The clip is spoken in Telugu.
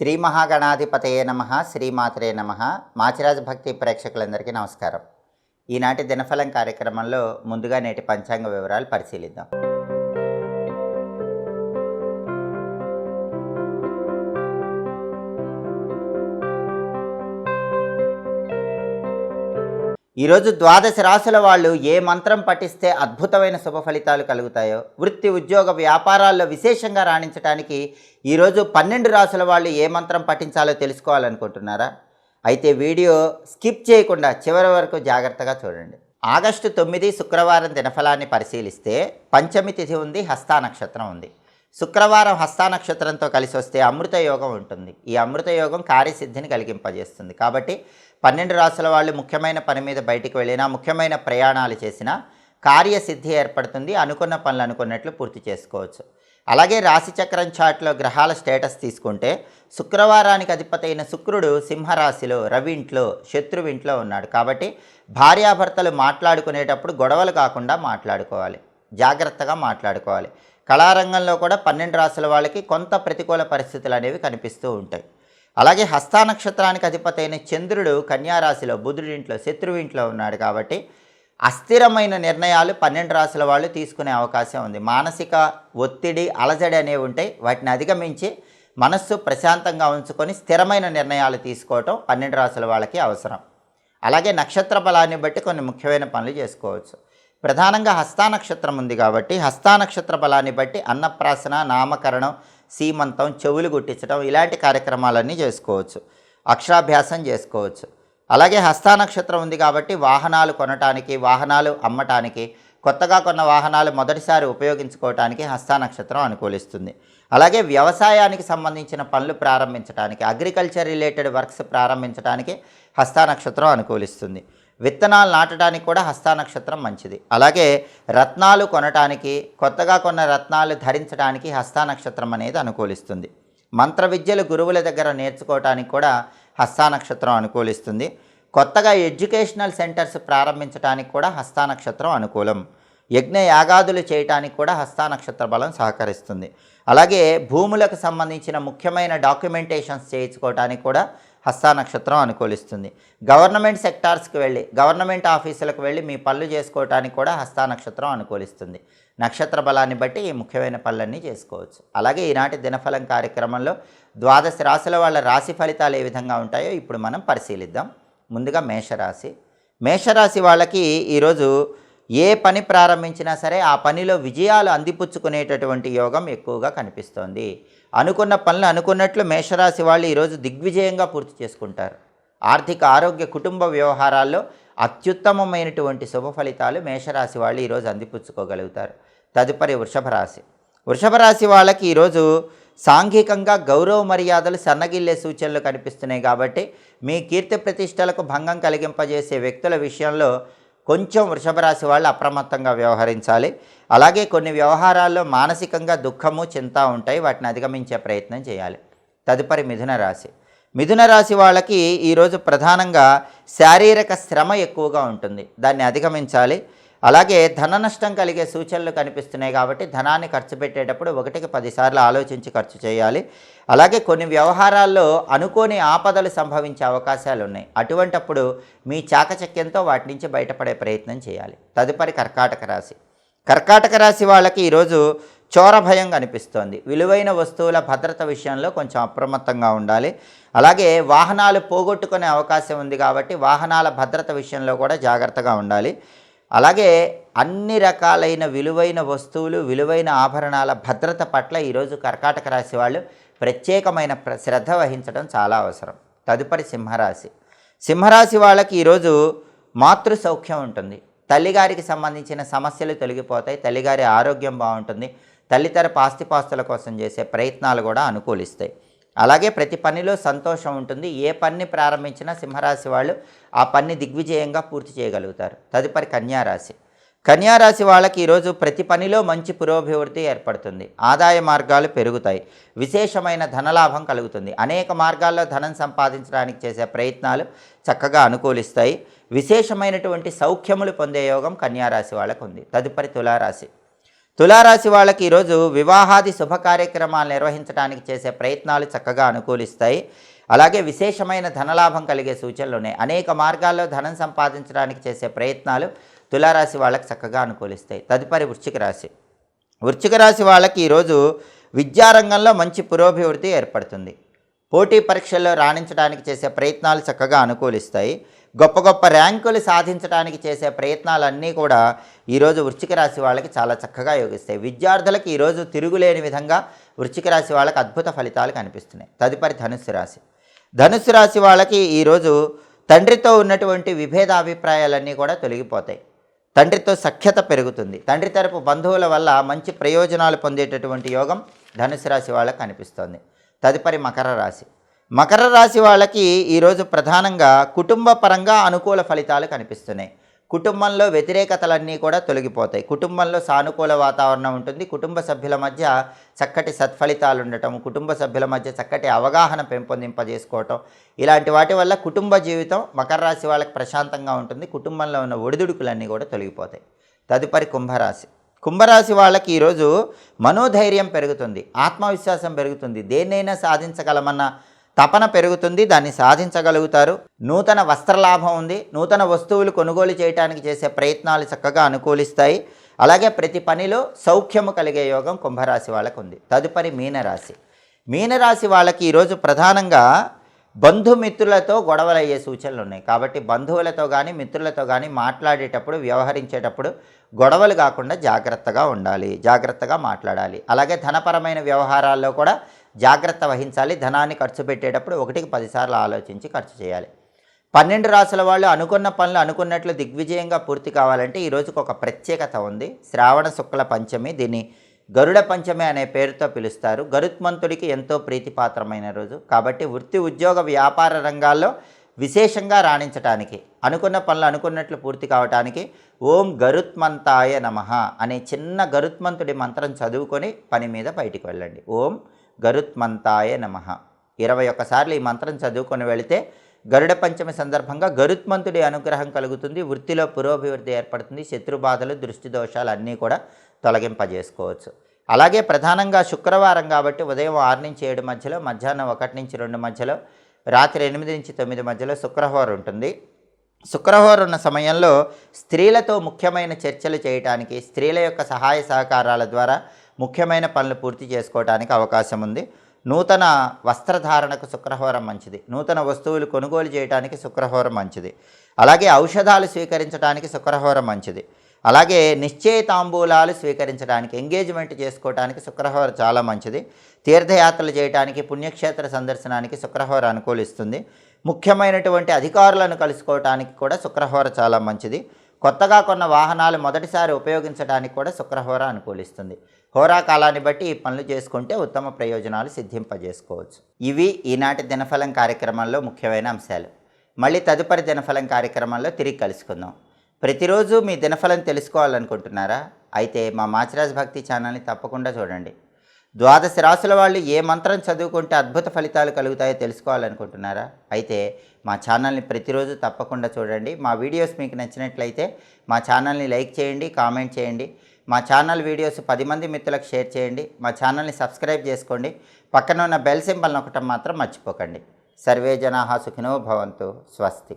శ్రీ మహాగణాధిపతయే నమః, శ్రీమాత్రే నమః. మాచిరాజ భక్తి ప్రేక్షకులందరికీ నమస్కారం. ఈనాటి దినఫలం కార్యక్రమంలో ముందుగా నేటి పంచాంగ వివరాలు పరిశీలిద్దాం. ఈరోజు ద్వాదశ రాశుల వాళ్ళు ఏ మంత్రం పఠిస్తే అద్భుతమైన శుభ ఫలితాలు కలుగుతాయో, వృత్తి ఉద్యోగ వ్యాపారాల్లో విశేషంగా రాణించడానికి ఈరోజు 12 రాశుల వాళ్ళు ఏ మంత్రం పఠించాలో తెలుసుకోవాలనుకుంటున్నారా? అయితే వీడియో స్కిప్ చేయకుండా చివరి వరకు జాగ్రత్తగా చూడండి. ఆగస్టు 9 శుక్రవారం దినఫలాన్ని పరిశీలిస్తే పంచమి తిథి ఉంది, హస్తా నక్షత్రం ఉంది. శుక్రవారం హస్తా నక్షత్రంతో కలిసి వస్తే అమృత యోగం ఉంటుంది. ఈ అమృత యోగం కార్యసిద్ధిని కలిగింపజేస్తుంది. కాబట్టి 12 రాశుల వాళ్ళు ముఖ్యమైన పని మీద బయటికి వెళ్ళినా, ముఖ్యమైన ప్రయాణాలు చేసినా కార్యసిద్ధి ఏర్పడుతుంది. అనుకున్న పనులు అనుకున్నట్లు పూర్తి చేసుకోవచ్చు. అలాగే రాశిచక్రం చార్ట్లో గ్రహాల స్టేటస్ తీసుకుంటే శుక్రవారానికి అధిపతి అయిన శుక్రుడు సింహరాశిలో, రవి ఇంట్లో, శత్రువింట్లో ఉన్నాడు. కాబట్టి భార్యాభర్తలు మాట్లాడుకునేటప్పుడు గొడవలు కాకుండా మాట్లాడుకోవాలి, జాగ్రత్తగా మాట్లాడుకోవాలి. కళారంగంలో కూడా 12 రాశుల వాళ్ళకి కొంత ప్రతికూల పరిస్థితులు అనేవి కనిపిస్తూ ఉంటాయి. అలాగే హస్తా నక్షత్రానికి అధిపతి అయిన చంద్రుడు కన్యారాశిలో, బుధుడింట్లో, శత్రువింట్లో ఉన్నాడు. కాబట్టి అస్థిరమైన నిర్ణయాలు 12 రాశుల వాళ్ళు తీసుకునే అవకాశం ఉంది. మానసిక ఒత్తిడి, అలజడి అనేవి ఉంటాయి. వాటిని అధిగమించి మనస్సు ప్రశాంతంగా ఉంచుకొని స్థిరమైన నిర్ణయాలు తీసుకోవటం 12 రాశుల వాళ్ళకి అవసరం. అలాగే నక్షత్ర బలాన్ని బట్టి కొన్ని ముఖ్యమైన పనులు చేసుకోవచ్చు. ప్రధానంగా హస్తా నక్షత్రం ఉంది కాబట్టి హస్తా నక్షత్ర బలాన్ని బట్టి అన్నప్రాసన, నామకరణం, సీమంతం, చెవులు గుట్టించడం ఇలాంటి కార్యక్రమాలన్నీ చేసుకోవచ్చు. అక్షరాభ్యాసం చేసుకోవచ్చు. అలాగే హస్తా నక్షత్రం ఉంది కాబట్టి వాహనాలు కొనటానికి, వాహనాలు అమ్మటానికి, కొత్తగా కొన్న వాహనాలు మొదటిసారి ఉపయోగించుకోవటానికి హస్తా నక్షత్రం అనుకూలిస్తుంది. అలాగే వ్యవసాయానికి సంబంధించిన పనులు ప్రారంభించడానికి, అగ్రికల్చర్ రిలేటెడ్ వర్క్స్ ప్రారంభించడానికి హస్తా నక్షత్రం అనుకూలిస్తుంది. విత్తనాలు నాటడానికి కూడా హస్తా నక్షత్రం మంచిది. అలాగే రత్నాలు కొనటానికి, కొత్తగా కొన్న రత్నాలు ధరించడానికి హస్తా నక్షత్రం అనేది అనుకూలిస్తుంది. మంత్ర విద్యలు గురువుల దగ్గర నేర్చుకోవటానికి కూడా హస్తా నక్షత్రం అనుకూలిస్తుంది. కొత్తగా ఎడ్యుకేషనల్ సెంటర్స్ ప్రారంభించడానికి కూడా హస్తా నక్షత్రం అనుకూలం. యజ్ఞ యాగాదులు చేయటానికి కూడా హస్తా నక్షత్ర బలం సహకరిస్తుంది. అలాగే భూములకు సంబంధించిన ముఖ్యమైన డాక్యుమెంటేషన్స్ చేయించుకోవటానికి కూడా హస్తా నక్షత్రం అనుకూలిస్తుంది. గవర్నమెంట్ సెక్టార్స్కి వెళ్ళి, గవర్నమెంట్ ఆఫీసులకు వెళ్ళి మీ పనులు చేసుకోవటానికి కూడా హస్తా నక్షత్రం అనుకూలిస్తుంది. నక్షత్ర బలాన్ని బట్టి ఈ ముఖ్యమైన పనులన్నీ చేసుకోవచ్చు. అలాగే ఈనాటి దినఫలం కార్యక్రమంలో ద్వాదశ రాశుల వాళ్ళ రాశి ఫలితాలు ఏ విధంగా ఉంటాయో ఇప్పుడు మనం పరిశీలిద్దాం. ముందుగా మేషరాశి. మేషరాశి వాళ్ళకి ఈరోజు ఏ పని ప్రారంభించినా సరే ఆ పనిలో విజయాలు అందిపుచ్చుకునేటటువంటి యోగం ఎక్కువగా కనిపిస్తోంది. అనుకున్న పనులు అనుకున్నట్లు మేషరాశి వాళ్ళు ఈరోజు దిగ్విజయంగా పూర్తి చేసుకుంటారు. ఆర్థిక, ఆరోగ్య, కుటుంబ వ్యవహారాల్లో అత్యుత్తమమైనటువంటి శుభ ఫలితాలు మేషరాశి వాళ్ళు ఈరోజు అందిపుచ్చుకోగలుగుతారు. తదుపరి వృషభ రాశి. వృషభ రాశి వాళ్ళకి ఈరోజు సాంఘికంగా గౌరవ మర్యాదలు సన్నగిల్లే సూచనలు కనిపిస్తున్నాయి. కాబట్టి మీ కీర్తి ప్రతిష్టలకు భంగం కలిగింపజేసే వ్యక్తుల విషయంలో కొంచెం వృషభ రాశి వాళ్ళు అప్రమత్తంగా వ్యవహరించాలి. అలాగే కొన్ని వ్యవహారాల్లో మానసికంగా దుఃఖము, చింత ఉంటాయి. వాటిని అధిగమించే ప్రయత్నం చేయాలి. తదుపరి మిథున రాశి. మిథున రాశి వాళ్ళకి ఈరోజు ప్రధానంగా శారీరక శ్రమ ఎక్కువగా ఉంటుంది, దాన్ని అధిగమించాలి. అలాగే ధన నష్టం కలిగే సూచనలు కనిపిస్తున్నాయి. కాబట్టి ధనాన్ని ఖర్చు పెట్టేటప్పుడు 1కి 10 సార్లు ఆలోచించి ఖర్చు చేయాలి. అలాగే కొన్ని వ్యవహారాల్లో అనుకోని ఆపదలు సంభవించే అవకాశాలు ఉన్నాయి. అటువంటప్పుడు మీ చాకచక్యంతో వాటి నుంచి బయటపడే ప్రయత్నం చేయాలి. తదుపరి కర్కాటక రాశి. కర్కాటక రాశి వాళ్ళకి ఈరోజు చోర భయం కనిపిస్తోంది. విలువైన వస్తువుల భద్రత విషయంలో కొంచెం అప్రమత్తంగా ఉండాలి. అలాగే వాహనాలు పోగొట్టుకునే అవకాశం ఉంది కాబట్టి వాహనాల భద్రత విషయంలో కూడా జాగ్రత్తగా ఉండాలి. అలాగే అన్ని రకాలైన విలువైన వస్తువులు, విలువైన ఆభరణాల భద్రత పట్ల ఈరోజు కర్కాటక రాశి వాళ్ళు ప్రత్యేకమైన శ్రద్ధ వహించడం చాలా అవసరం. తదుపరి సింహరాశి. సింహరాశి వాళ్ళకి ఈరోజు మాతృ సౌఖ్యం ఉంటుంది. తల్లిగారికి సంబంధించిన సమస్యలు తొలగిపోతాయి. తల్లిగారి ఆరోగ్యం బాగుంటుంది. తల్లితరపు ఆస్తిపాస్తుల కోసం చేసే ప్రయత్నాలు కూడా అనుకూలిస్తాయి. అలాగే ప్రతి పనిలో సంతోషం ఉంటుంది. ఏ పని ప్రారంభించినా సింహరాశి వాళ్ళు ఆ పని దిగ్విజయంగా పూర్తి చేయగలుగుతారు. తదుపరి కన్యారాశి. కన్యారాశి వాళ్ళకి ఈరోజు ప్రతి పనిలో మంచి పురోభివృద్ధి ఏర్పడుతుంది. ఆదాయ మార్గాలు పెరుగుతాయి. విశేషమైన ధనలాభం కలుగుతుంది. అనేక మార్గాల్లో ధనం సంపాదించడానికి చేసే ప్రయత్నాలు చక్కగా అనుకూలిస్తాయి. విశేషమైనటువంటి సౌఖ్యములు పొందే యోగం కన్యారాశి వాళ్ళకు ఉంది. తదుపరి తులారాశి. తులారాశి వాళ్ళకి ఈరోజు వివాహాది శుభ కార్యక్రమాలు నిర్వహించడానికి చేసే ప్రయత్నాలు చక్కగా అనుకూలిస్తాయి. అలాగే విశేషమైన ధనలాభం కలిగే సూచనలు ఉన్నాయి. అనేక మార్గాల్లో ధనం సంపాదించడానికి చేసే ప్రయత్నాలు తులారాశి వాళ్ళకి చక్కగా అనుకూలిస్తాయి. తదుపరి వృశ్చిక రాశి. వృశ్చిక రాశి వాళ్ళకి ఈరోజు విద్యారంగంలో మంచి పురోభివృద్ధి ఏర్పడుతుంది. పోటీ పరీక్షల్లో రాణించడానికి చేసే ప్రయత్నాలు చక్కగా అనుకూలిస్తాయి. గొప్ప గొప్ప ర్యాంకులు సాధించడానికి చేసే ప్రయత్నాలన్నీ కూడా ఈరోజు వృశ్చిక రాశి వాళ్ళకి చాలా చక్కగా యోగిస్తాయి. విద్యార్థులకు ఈరోజు తిరుగులేని విధంగా వృశ్చిక రాశి వాళ్ళకి అద్భుత ఫలితాలు కనిపిస్తున్నాయి. తదుపరి ధనుస్సు రాశి. ధనుస్సు రాశి వాళ్ళకి ఈరోజు తండ్రితో ఉన్నటువంటి విభేదాభిప్రాయాలన్నీ కూడా తొలగిపోతాయి. తండ్రితో సఖ్యత పెరుగుతుంది. తండ్రి తరపు బంధువుల వల్ల మంచి ప్రయోజనాలు పొందేటటువంటి యోగం ధనుసు రాశి వాళ్ళకి కనిపిస్తోంది. తదుపరి మకర రాశి. మకర రాశి వాళ్ళకి ఈరోజు ప్రధానంగా కుటుంబ పరంగా అనుకూల ఫలితాలు కనిపిస్తున్నాయి. కుటుంబంలో వ్యతిరేకతలన్నీ కూడా తొలగిపోతాయి. కుటుంబంలో సానుకూల వాతావరణం ఉంటుంది. కుటుంబ సభ్యుల మధ్య చక్కటి సత్ఫలితాలు ఉండటం, కుటుంబ సభ్యుల మధ్య చక్కటి అవగాహన పెంపొందింపజేసుకోవటం, ఇలాంటి వాటి వల్ల కుటుంబ జీవితం మకర రాశి వాళ్ళకి ప్రశాంతంగా ఉంటుంది. కుటుంబంలో ఉన్న ఒడిదుడుకులన్నీ కూడా తొలగిపోతాయి. తదుపరి కుంభరాశి. కుంభరాశి వాళ్ళకి ఈరోజు మనోధైర్యం పెరుగుతుంది, ఆత్మవిశ్వాసం పెరుగుతుంది, దేన్నైనా సాధించగలమన్న తపన పెరుగుతుంది, దాన్ని సాధించగలుగుతారు. నూతన వస్త్రలాభం ఉంది. నూతన వస్తువులు కొనుగోలు చేయడానికి చేసే ప్రయత్నాలు చక్కగా అనుకూలిస్తాయి. అలాగే ప్రతి పనిలో సౌఖ్యము కలిగే యోగం కుంభరాశి వాళ్ళకు ఉంది. తదుపరి మీనరాశి. మీనరాశి వాళ్ళకి ఈరోజు ప్రధానంగా బంధుమిత్రులతో గొడవలయ్యే సూచనలు ఉన్నాయి. కాబట్టి బంధువులతో కానీ మిత్రులతో కానీ మాట్లాడేటప్పుడు, వ్యవహరించేటప్పుడు గొడవలు కాకుండా జాగ్రత్తగా ఉండాలి, జాగ్రత్తగా మాట్లాడాలి. అలాగే ధనపరమైన వ్యవహారాల్లో కూడా జాగ్రత్త వహించాలి. ధనాన్ని ఖర్చు పెట్టేటప్పుడు 1కి 10 సార్లు ఆలోచించి ఖర్చు చేయాలి. 12 రాసుల వాళ్ళు అనుకున్న పనులు అనుకున్నట్లు దిగ్విజయంగా పూర్తి కావాలంటే ఈ రోజుకు ఒక ప్రత్యేకత ఉంది. శ్రావణ శుక్ల పంచమి, దీన్ని గరుడ పంచమి అనే పేరుతో పిలుస్తారు. గరుత్మంతుడికి ఎంతో ప్రీతిపాత్రమైన రోజు. కాబట్టి వృత్తి ఉద్యోగ వ్యాపార రంగాల్లో విశేషంగా రాణించటానికి, అనుకున్న పనులు అనుకున్నట్లు పూర్తి కావటానికి ఓం గరుత్మంతాయ నమః అనే చిన్న గరుత్మంతుడి మంత్రం చదువుకొని పని మీద బయటికి వెళ్ళండి. ఓం గరుత్మంతాయ నమః 21 సార్లు ఈ మంత్రం చదువుకొని వెళితే గరుడ పంచమి సందర్భంగా గరుత్మంతుడి అనుగ్రహం కలుగుతుంది. వృత్తిలో పురోభివృద్ధి ఏర్పడుతుంది. శత్రుబాధలు, దృష్టి దోషాలు అన్నీ కూడా తొలగింపజేసుకోవచ్చు. అలాగే ప్రధానంగా శుక్రవారం కాబట్టి ఉదయం 6 నుంచి 7 మధ్యలో, మధ్యాహ్నం 1 నుంచి 2 మధ్యలో, రాత్రి 8 నుంచి 9 మధ్యలో శుక్రహోర ఉంటుంది. శుక్రహోర ఉన్న సమయంలో స్త్రీలతో ముఖ్యమైన చర్చలు చేయటానికి, స్త్రీల యొక్క సహాయ సహకారాల ద్వారా ముఖ్యమైన పనులు పూర్తి చేసుకోవడానికి అవకాశం ఉంది. నూతన వస్త్రధారణకు శుక్రహోరం మంచిది. నూతన వస్తువులు కొనుగోలు చేయడానికి శుక్రహోరం మంచిది. అలాగే ఔషధాలు స్వీకరించడానికి శుక్రహోరం మంచిది. అలాగే నిశ్చయ తాంబూలాలు స్వీకరించడానికి, ఎంగేజ్మెంట్ చేసుకోవడానికి శుక్రహోర చాలా మంచిది. తీర్థయాత్రలు చేయడానికి, పుణ్యక్షేత్ర సందర్శనానికి శుక్రహోర అనుకూలిస్తుంది. ముఖ్యమైనటువంటి అధికారులను కలుసుకోవడానికి కూడా శుక్రహోర చాలా మంచిది. కొత్తగా కొన్న వాహనాలు మొదటిసారి ఉపయోగించడానికి కూడా శుక్రహోర అనుకూలిస్తుంది. హోరా కాలాన్ని బట్టి ఈ పనులు చేసుకుంటే ఉత్తమ ప్రయోజనాలు సిద్ధింపజేసుకోవచ్చు. ఇవి ఈనాటి దినఫలం కార్యక్రమంలో ముఖ్యమైన అంశాలు. మళ్ళీ తదుపరి దినఫలం కార్యక్రమంలో తిరిగి కలుసుకుందాం. ప్రతిరోజు మీ దినఫలం తెలుసుకోవాలనుకుంటున్నారా? అయితే మా మాచిరాజ్ భక్తి ఛానల్ని తప్పకుండా చూడండి. 12 రాసుల వాళ్ళు ఏ మంత్రం చదువుకుంటే అద్భుత ఫలితాలు కలుగుతాయో తెలుసుకోవాలనుకుంటున్నారా? అయితే మా ఛానల్ని ప్రతిరోజు తప్పకుండా చూడండి. మా వీడియోస్ మీకు నచ్చినట్లయితే మా ఛానల్ని లైక్ చేయండి, కామెంట్ చేయండి. మా ఛానల్ వీడియోస్ 10 మంది మిత్రులకు షేర్ చేయండి. మా ఛానల్ని సబ్స్క్రైబ్ చేసుకోండి. పక్కన ఉన్న బెల్ సింబల్ నొక్కటం మాత్రం మర్చిపోకండి. సర్వే జనాః సుఖినో భవంతు. స్వస్తి.